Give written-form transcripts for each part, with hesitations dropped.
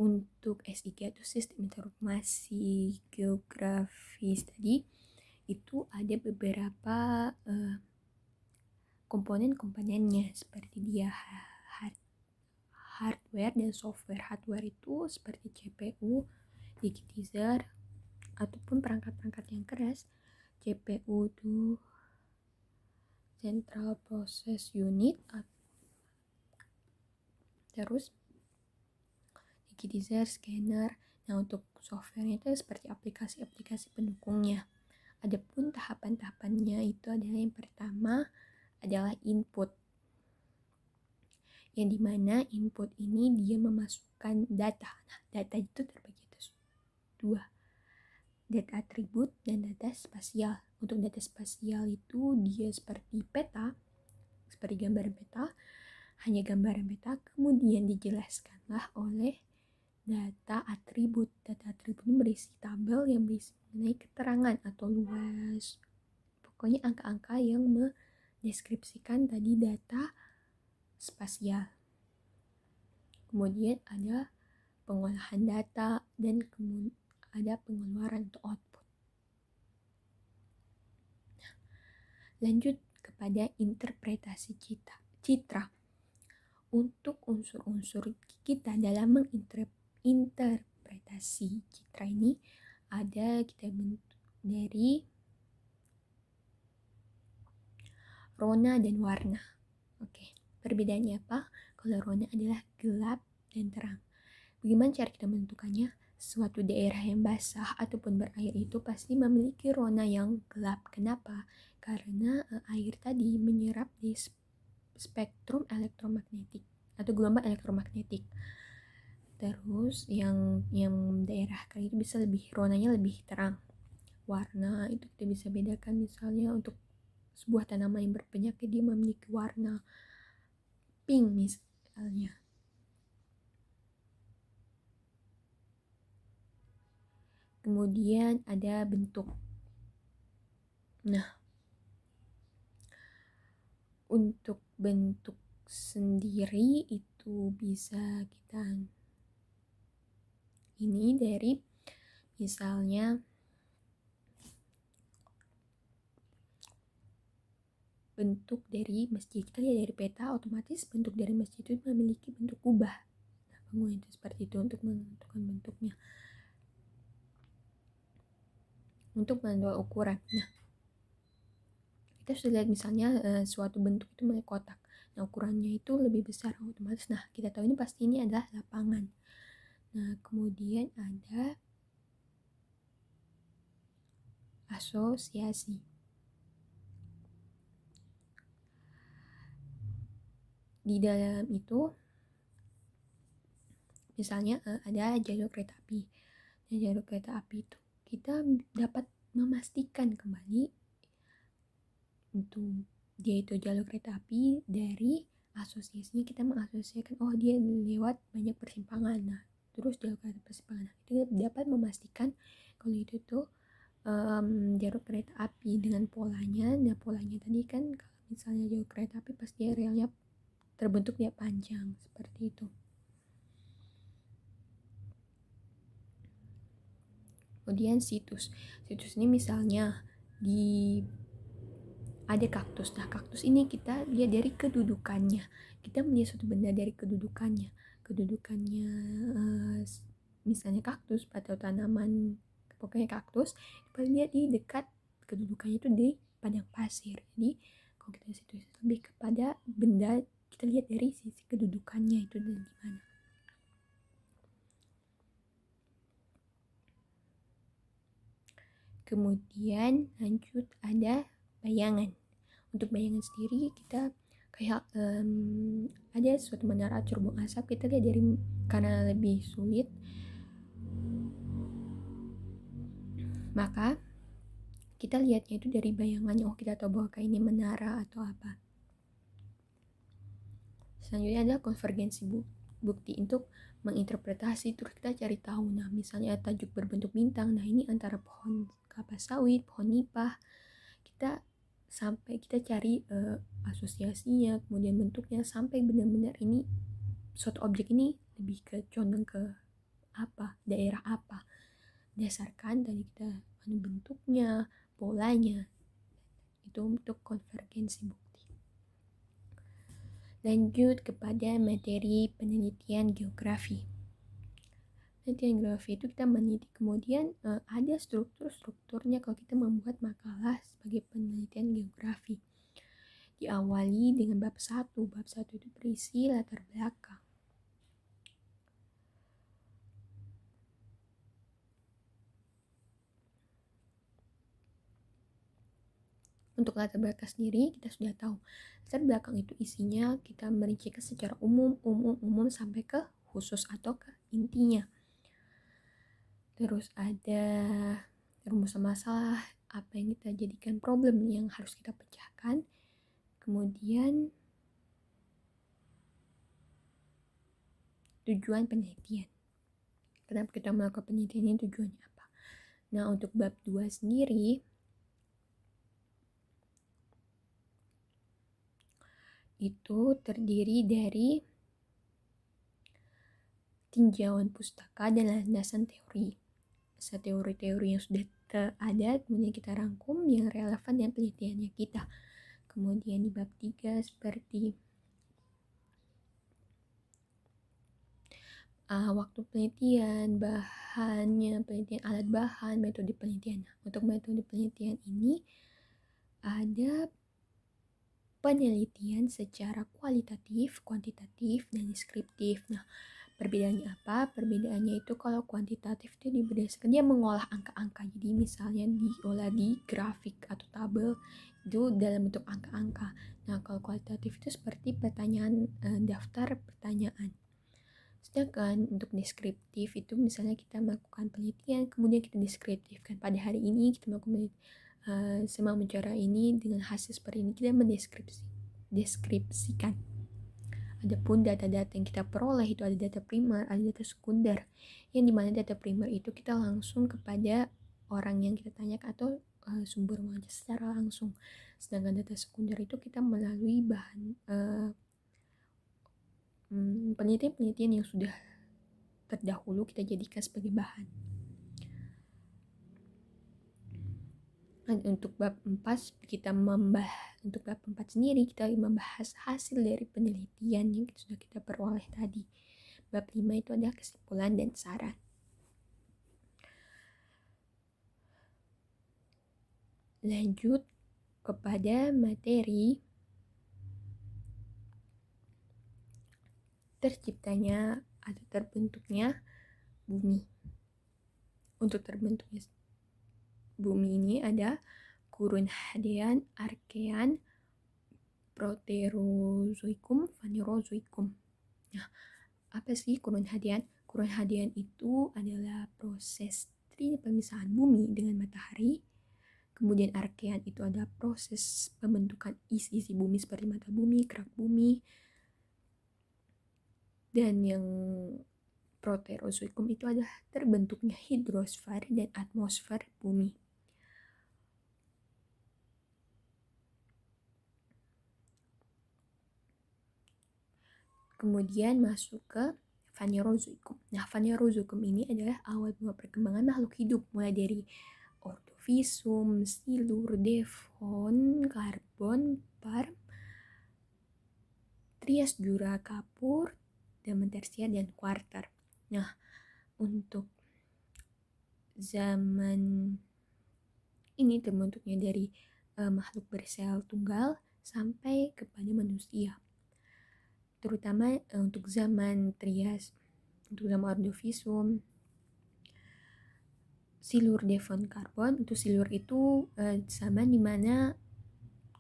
untuk S3 itu sistem informasi geografis tadi itu ada beberapa komponen-komponennya seperti dia hardware dan software. Hardware itu seperti CPU, digitizer, ataupun perangkat-perangkat yang keras. CPU itu Central Process Unit, terus digitizer, scanner. Nah, untuk softwarenya itu seperti aplikasi-aplikasi pendukungnya. Adapun tahapan-tahapannya itu adalah yang pertama adalah input, yang dimana input ini dia memasukkan data. Nah, data itu terbagi atas dua, data atribut dan data spasial. Untuk data spasial itu dia seperti peta, seperti gambaran peta, hanya gambaran peta, kemudian dijelaskanlah oleh data atribut. Data atribut ini berisi tabel yang berisi mengenai keterangan atau luas. Pokoknya angka-angka yang mendeskripsikan tadi data spasial. Kemudian ada pengolahan data dan kemudian ada pengeluaran atau output. Nah, lanjut kepada interpretasi citra. Untuk unsur-unsur kita dalam menginterpretasi citra ini ada kita bentuk dari rona dan warna. Oke, perbedaannya apa? Kalau rona adalah gelap dan terang. Bagaimana cara kita menentukannya? Suatu daerah yang basah ataupun berair itu pasti memiliki rona yang gelap. Kenapa? Karena air tadi menyerap di spektrum elektromagnetik atau gelombang elektromagnetik. Terus yang daerah kering itu bisa ronanya lebih terang. Warna itu kita bisa bedakan, misalnya untuk sebuah tanaman yang berpenyakit dia memiliki warna pink misalnya. Kemudian ada bentuk. Nah, untuk bentuk sendiri itu bisa kita ini dari misalnya bentuk dari masjid. Kita lihat dari peta, otomatis bentuk dari masjid itu memiliki bentuk kubah. Nah, bangunan itu seperti itu untuk menentukan bentuknya. Untuk menentukan ukuran. Nah, kita sudah lihat misalnya suatu bentuk itu mulai kotak. Nah, ukurannya itu lebih besar otomatis. Nah, kita tahu ini pasti ini adalah lapangan. Nah, kemudian ada asosiasi. Di dalam itu misalnya ada jalur kereta api. Nah, jalur kereta api itu kita dapat memastikan kembali untuk dia itu jalur kereta api dari asosiasinya. Kita mengasosiasikan dia lewat banyak persimpangan. Nah, terus jalur kereta persimpangan itu dapat memastikan kalau itu tuh jalur kereta api dengan polanya. Nah, polanya tadi kan kalau misalnya jalur kereta api pasti relnya terbentuk dia panjang seperti itu. Kemudian situs ini misalnya ada kaktus. Nah, kaktus ini kita lihat dari kedudukannya. Kita melihat suatu benda dari kedudukannya misalnya kaktus atau tanaman, pokoknya kaktus, kita lihat di dekat kedudukannya itu di padang pasir. Jadi kalau kita situ lebih kepada benda, kita lihat dari sisi kedudukannya itu di mana. Kemudian lanjut ada bayangan. Untuk bayangan sendiri kita kayak ada suatu menara curug asap, kita lihat dari karena lebih sulit, maka kita lihatnya itu dari bayangannya. Kita tahu bahwa ini menara atau apa. Selanjutnya ada konvergensi bukti untuk menginterpretasi. Terus kita cari tahu, nah misalnya tajuk berbentuk bintang, nah ini antara pohon kelapa sawit, pohon nipah. Kita cari asosiasinya, kemudian bentuknya, sampai benar-benar ini suatu objek ini lebih condong ke apa, daerah apa. Berdasarkan tadi kita bentuknya, polanya, itu untuk konvergensi bukti. Lanjut kepada materi penelitian geografi. Penelitian geografi itu kita meneliti, kemudian ada strukturnya kalau kita membuat makalah sebagai penelitian geografi. Diawali dengan bab 1. Bab 1 itu berisi latar belakang. Untuk latar belakang sendiri kita sudah tahu. Latar belakang itu isinya kita merincikan secara umum sampai ke khusus atau ke intinya. Terus ada rumusan masalah, apa yang kita jadikan problem yang harus kita pecahkan. Kemudian tujuan penelitian. Kenapa kita melakukan penelitian ini, tujuannya apa? Nah, untuk bab 2 sendiri itu terdiri dari tinjauan pustaka dan landasan teori. Teori-teori yang sudah ada, kemudian kita rangkum yang relevan dengan penelitiannya kita. Kemudian di bab 3 seperti waktu penelitian, bahannya, penelitian alat bahan, metode penelitian. Untuk metode penelitian ini ada penelitian secara kualitatif, kuantitatif, dan deskriptif. Nah, perbedaannya apa? Perbedaannya itu kalau kuantitatif itu berdasarkan dia mengolah angka-angka. Jadi misalnya diolah di grafik atau tabel itu dalam bentuk angka-angka. Nah, kalau kualitatif itu seperti pertanyaan, daftar pertanyaan. Sedangkan untuk deskriptif itu misalnya kita melakukan penelitian, kemudian kita deskriptifkan. Pada hari ini kita melakukan semang cara ini dengan hasil seperti ini, kita mendeskripsikan. Adapun data-data yang kita peroleh itu ada data primer, ada data sekunder. Yang dimana data primer itu kita langsung kepada orang yang kita tanyakan atau sumber wajar secara langsung. Sedangkan data sekunder itu kita melalui bahan penelitian-penelitian yang sudah terdahulu kita jadikan sebagai bahan. Untuk bab 4 untuk bab 4 sendiri kita membahas hasil dari penelitian yang sudah kita peroleh tadi. Bab 5 itu adalah kesimpulan dan saran. Lanjut kepada materi terciptanya atau terbentuknya bumi. Untuk terbentuknya bumi ini ada kurun Hadean, Arkean, Proterozoikum, Phanerozoikum. Nah, apa sih kurun Hadean? Kurun Hadean itu adalah proses pemisahan bumi dengan matahari. Kemudian Arkean itu ada proses pembentukan isi-isi bumi seperti mata bumi, kerak bumi. Dan yang Proterozoikum itu adalah terbentuknya hidrosfer dan atmosfer bumi. Kemudian masuk ke Phanerozoikum. Nah, Phanerozoikum ini adalah awal mula perkembangan makhluk hidup, mulai dari Ordovisium, Silur, Devon, Karbon, Perm, Trias, Jura, Kapur, Zaman Tersier, dan Kuarter. Nah, untuk zaman ini terbentuknya dari makhluk bersel tunggal sampai kepada manusia. Terutama untuk zaman Trias, untuk zaman Ordovisium, Silur, Devon, Karbon. Untuk Silur itu zaman dimana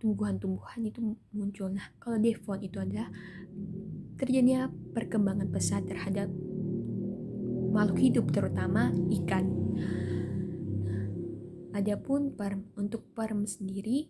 tumbuhan-tumbuhan itu muncul. Nah, kalau Devon itu adalah terjadinya perkembangan pesat terhadap makhluk hidup, terutama ikan. Adapun Perm, untuk Perm sendiri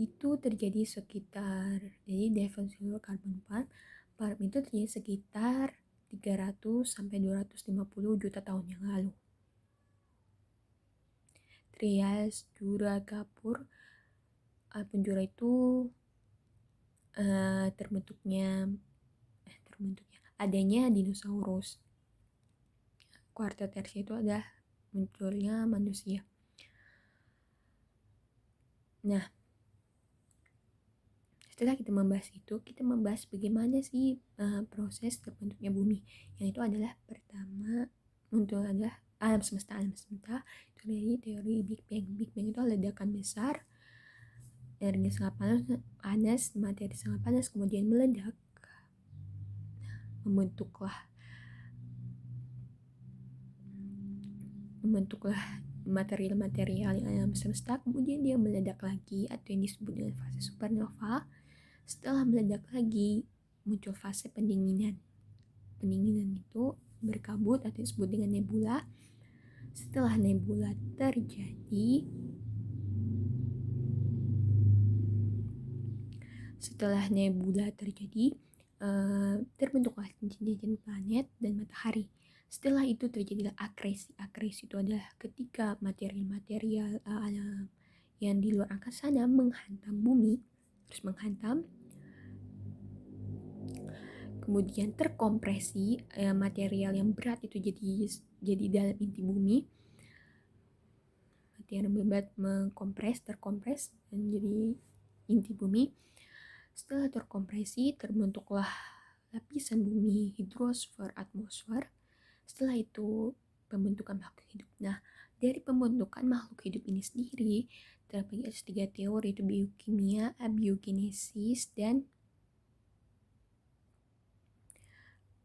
itu terjadi sekitar, jadi Devon, Silur, Karbon, Perm itu terjadi sekitar 300 sampai 250 juta tahun yang lalu. Trias, Jura, Kapur, Jura itu terbentuknya adanya dinosaurus. kuarta Tersia itu adalah munculnya manusia. Nah, setelah kita membahas itu, kita membahas bagaimana sih proses terbentuknya bumi. Yang itu adalah pertama muncul adalah alam semesta. Itu dari teori Big Bang. Big Bang itu ledakan besar, energi sangat panas, materi sangat panas, kemudian meledak, membentuklah material-material yang alam semesta, kemudian dia meledak lagi atau yang disebut dengan fase supernova. Setelah meledak lagi, muncul fase pendinginan. Pendinginan itu berkabut atau disebut dengan nebula. Setelah nebula terjadi, terbentuklah cincin-cincin planet dan matahari. Setelah itu terjadilah akresi. Akresi itu adalah ketika material-material yang di luar angkasa sana menghantam bumi, terus menghantam, kemudian terkompresi, material yang berat itu jadi dalam inti bumi. Material yang berat terkompres menjadi inti bumi. Setelah terkompresi, terbentuklah lapisan bumi, hidrosfer, atmosfer. Setelah itu pembentukan makhluk hidup. Nah, dari pembentukan makhluk hidup ini sendiri terbagi atas 3 teori, itu biokimia, abiogenesis, dan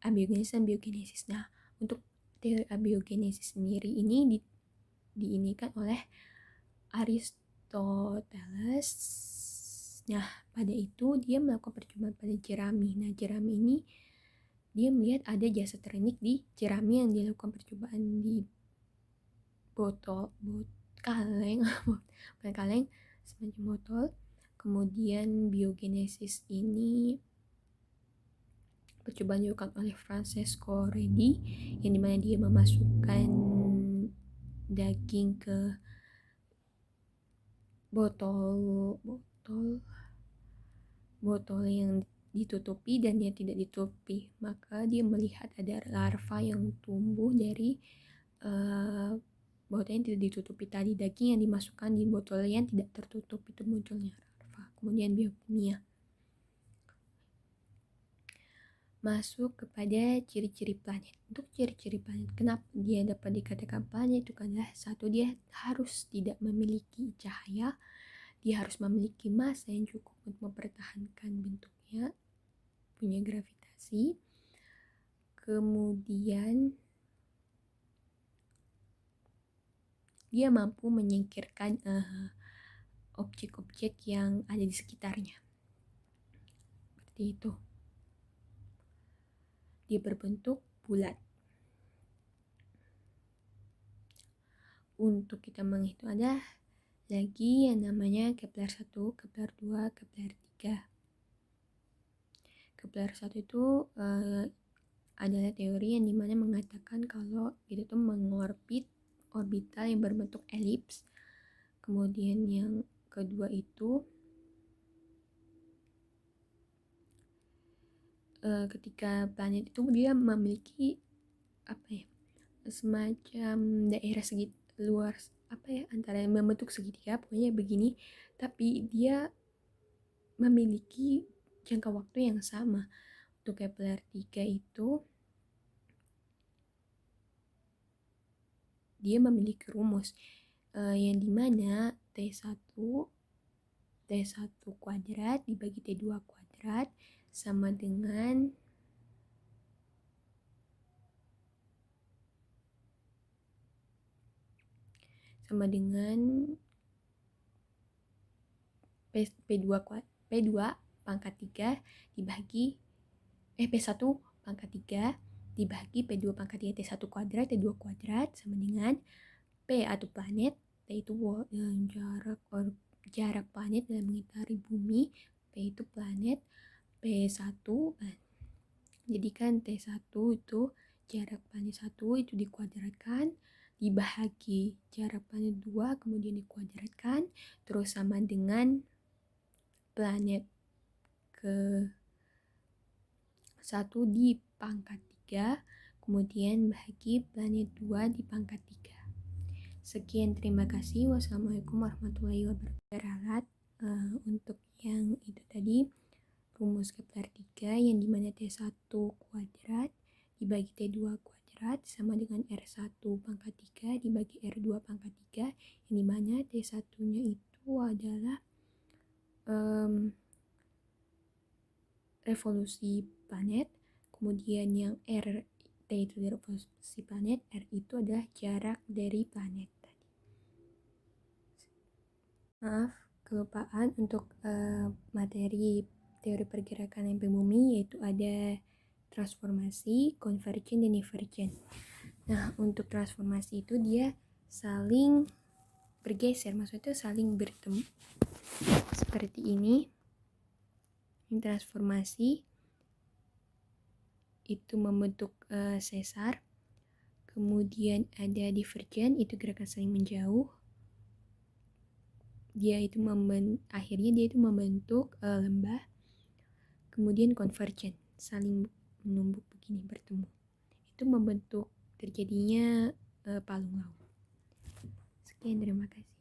biogenesis. Nah, untuk teori abiogenesis sendiri ini diinikan oleh Aristoteles. Nah, pada itu dia melakukan percobaan pada jerami. Nah, jerami ini dia melihat ada jasa teknik di jerami yang dilakukan percobaan di kaleng, semacam botol. Kemudian biogenesis ini percobaan dilakukan oleh Francesco Redi, yang dimana dia memasukkan daging ke botol yang ditutupi dan dia tidak ditutupi, maka dia melihat ada larva yang tumbuh dari botol yang tidak ditutupi tadi. Daging yang dimasukkan di botol yang tidak tertutup itu munculnya larva. Kemudian biokimia masuk kepada ciri-ciri planet. Untuk ciri-ciri planet, kenapa dia dapat dikatakan planet, itu karena satu, dia harus tidak memiliki cahaya, dia harus memiliki massa yang cukup untuk mempertahankan bentuknya, punya gravitasi. Kemudian dia mampu menyingkirkan objek-objek yang ada di sekitarnya. Seperti itu. Dia berbentuk bulat. Untuk kita menghitung ada lagi yang namanya Kepler 1, Kepler 2, Kepler 3. Kepler 1 itu adalah teori yang dimana mengatakan kalau itu tuh mengorbit orbital yang berbentuk elips. Kemudian yang kedua itu ketika planet itu dia memiliki semacam daerah luar antara yang membentuk segitiga, pokoknya begini, tapi dia memiliki jangka waktu yang sama. Untuk Kepler 3 itu dia memiliki rumus yang dimana T1 kuadrat dibagi T2 kuadrat sama dengan P2 pangkat 3 dibagi P1 pangkat 3 dibagi P2 pangkat 3 T1 kuadrat T2 kuadrat sama dengan P atau planet, T itu jarak planet dalam mengitari bumi, P itu planet, P1 jadikan T1 itu jarak planet 1 itu dikuadratkan dibagi jarak planet 2 kemudian dikuadratkan terus sama dengan planet ke 1 di pangkat 3 kemudian bagi planet 2 di pangkat 3. Sekian, terima kasih. Wassalamualaikum warahmatullahi wabarakatuh. Untuk yang itu tadi, rumus Kepler 3 yang dimana T1 kuadrat dibagi T2 kuadrat sama dengan R1 pangkat 3 dibagi R2 pangkat 3, yang dimana T1 nya itu adalah revolusi planet, kemudian yang R T itu revolusi planet, R itu adalah jarak dari planet tadi. Maaf, kelupaan untuk materi teori pergerakan lempeng bumi, yaitu ada transformasi, konvergen, dan divergen. Nah, untuk transformasi itu dia saling bergeser, maksudnya saling bertemu seperti ini. Transformasi itu membentuk sesar, kemudian ada divergen, itu gerakan saling menjauh. Akhirnya dia itu membentuk lembah. Kemudian konvergen, saling menumbuk begini, bertemu, itu membentuk terjadinya palung laut. Sekian, terima kasih.